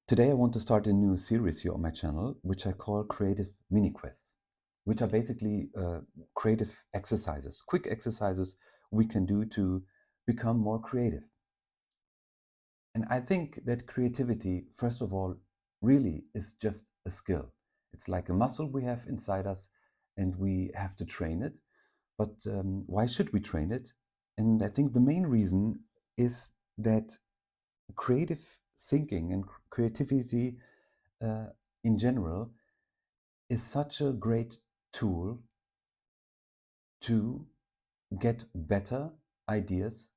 Today I want to start a new series here on my channel, which I call Creative Mini Quests, which are basically creative exercises, quick exercises we can do to become more creative. And I think that creativity, first of all, really is just a skill. It's like a muscle we have inside us and we have to train it. But why should we train it? And I think the main reason is that creative thinking and creativity uh, in general is such a great tool to get better ideas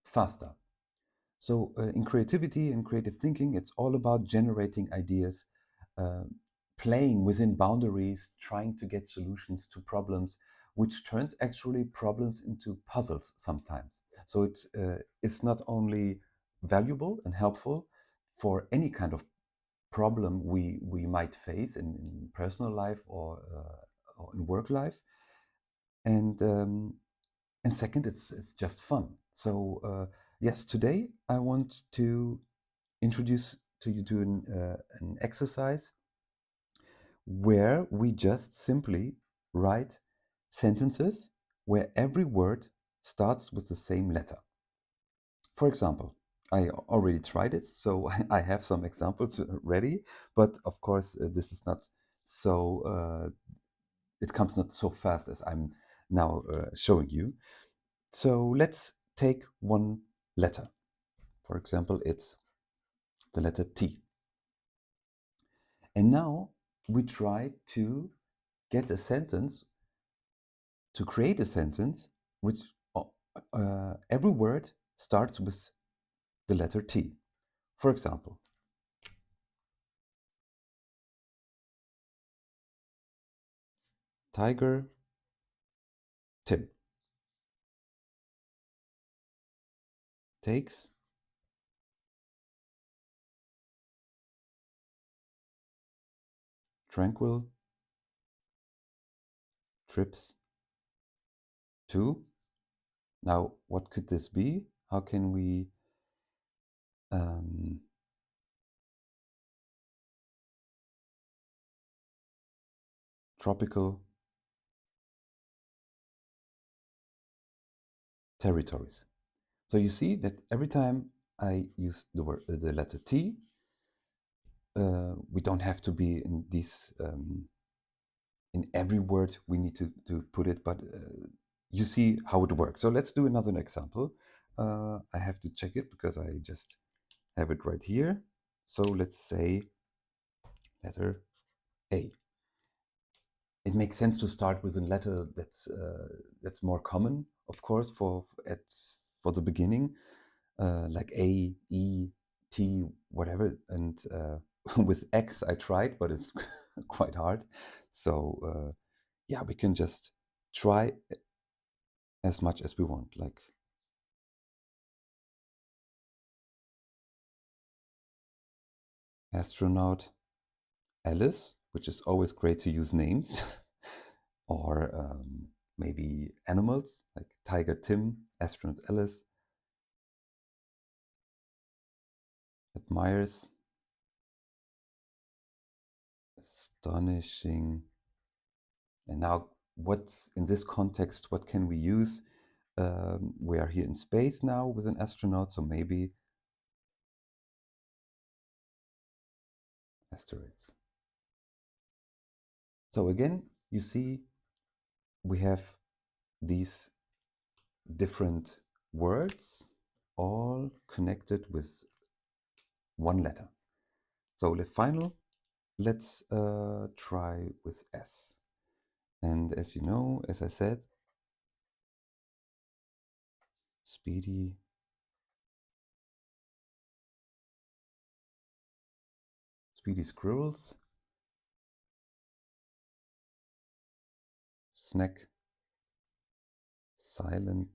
faster. So in creativity and creative thinking, it's all about generating ideas, uh, playing within boundaries, trying to get solutions to problems, which turns actually problems into puzzles sometimes. So it is not only valuable and helpful for any kind of problem we might face in personal life or in work life, and second, it's just fun. So yes, today I want to introduce to you to an exercise where we just simply write sentences where every word starts with the same letter. For example, I already tried it, so I have some examples ready, but of course this is not so, it comes not so fast as I'm now showing you. So let's take one letter. For example, it's the letter T. And now we try to get a sentence, to create a sentence which every word starts with the letter T. For example, Tiger Tim takes tranquil trips to. Now, what could this be? How can we um, tropical territories? So you see that every time I use the letter T, we don't have to be in these in every word we need to put it, but you see how it works. So let's do another example. I have to check it because I just have it right here. So let's say letter A. It makes sense to start with a letter that's more common, of course, for the beginning, like A, E, T, whatever. And with X, I tried, but it's quite hard. So yeah, we can just try as much as we want, like astronaut Alice, which is always great to use names, or maybe animals like Tiger Tim, astronaut Alice, admires astonishing. And now, what's in this context? What can we use? We are here in space now with an astronaut, so maybe asteroids. So again, you see, we have these different words all connected with one letter. So the final, let's try with S. And as you know, as I said, speedy squirrels snack silently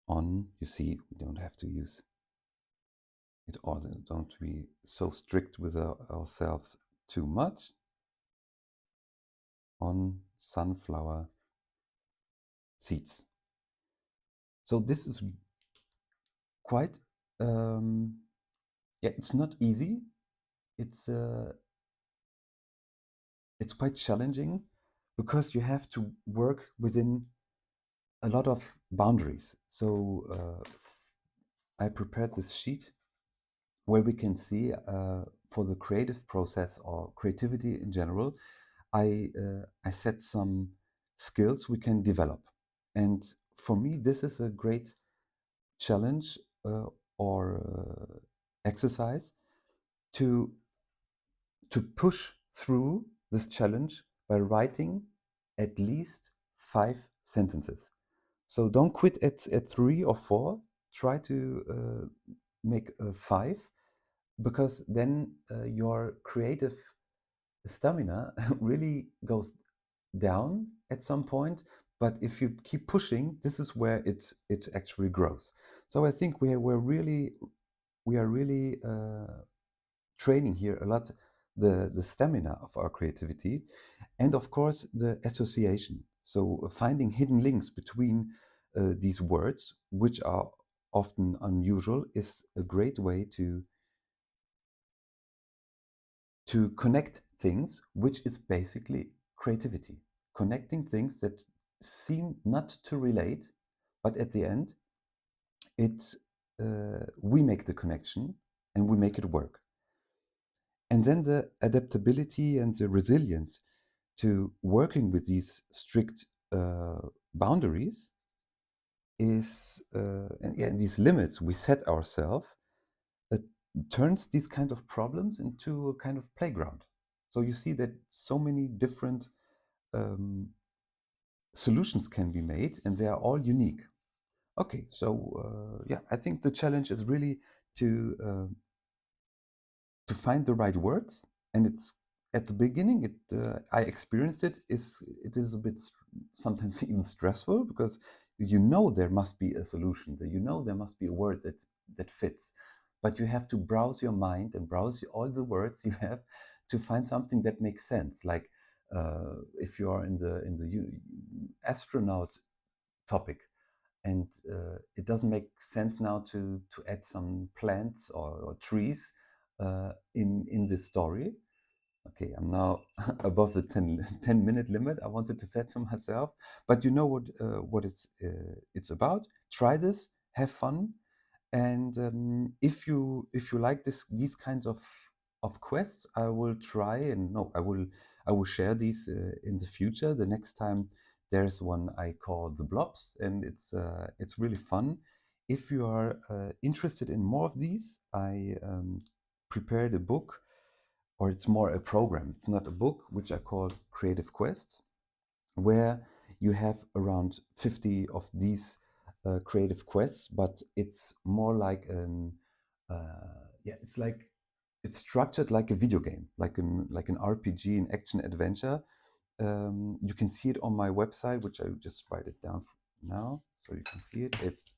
on. You see, we don't have to use it all. Don't be so strict with ourselves too much. On sunflower seeds. So this is quite yeah, it's not easy. It's it's quite challenging because you have to work within a lot of boundaries. So I prepared this sheet where we can see for the creative process or creativity in general, I set some skills we can develop. And for me, this is a great challenge or exercise to to push through this challenge by writing at least 5 sentences. So don't quit at 3 or 4. Try to make a 5, because then your creative stamina really goes down at some point. But if you keep pushing, this is where it actually grows. So I think we are really training here a lot the stamina of our creativity, and of course the association. So finding hidden links between these words, which are often unusual, is a great way to connect things, which is basically creativity. Connecting things that seem not to relate, but at the end, it we make the connection and we make it work. And then the adaptability and the resilience to working with these strict boundaries is, and yeah, these limits we set ourselves, it turns these kind of problems into a kind of playground. So you see that so many different um, solutions can be made, and they are all unique. Okay, so yeah, I think the challenge is really to to find the right words, and it's at the beginning. I experienced it is a bit sometimes even stressful, because you know there must be a solution, that you know there must be a word that fits, but you have to browse your mind and browse all the words you have to find something that makes sense. Like if you are in the astronaut topic, and it doesn't make sense now to add some plants or trees in this story. Okay, I'm now above the 10-minute limit I wanted to set to myself, but you know what it's about. Try this, have fun, and if you like these kinds of quests, I will try, and no, I will share these in the future. The next time there's one I call the blobs, and it's really fun. If you are interested in more of these, I prepared a book, or it's more a program. It's not a book, which I call Creative Quests, where you have around 50 of these creative quests, but it's more like yeah, it's structured like a video game, like an RPG, an action adventure. You can see it on my website, which I just write it down now, so you can see it. Is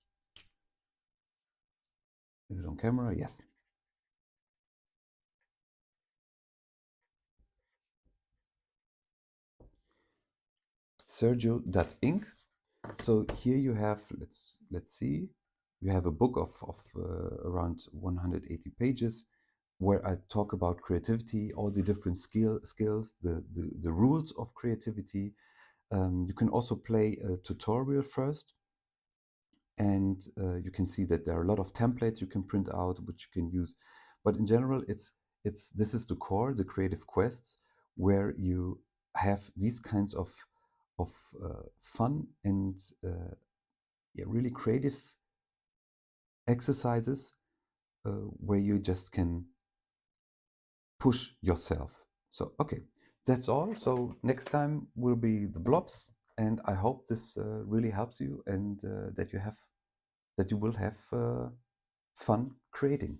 it on camera? Yes. Sergio.inc. So here you have, let's see, you have a book of around 180 pages, where I talk about creativity, all the different skills, the rules of creativity. You can also play a tutorial first, and you can see that there are a lot of templates you can print out, which you can use. But in general, it's this is the core, the creative quests, where you have these kinds of fun and yeah, really creative exercises where you just can push yourself. So, okay, that's all. So next time will be the blobs, and I hope this really helps you, and that you will have fun creating.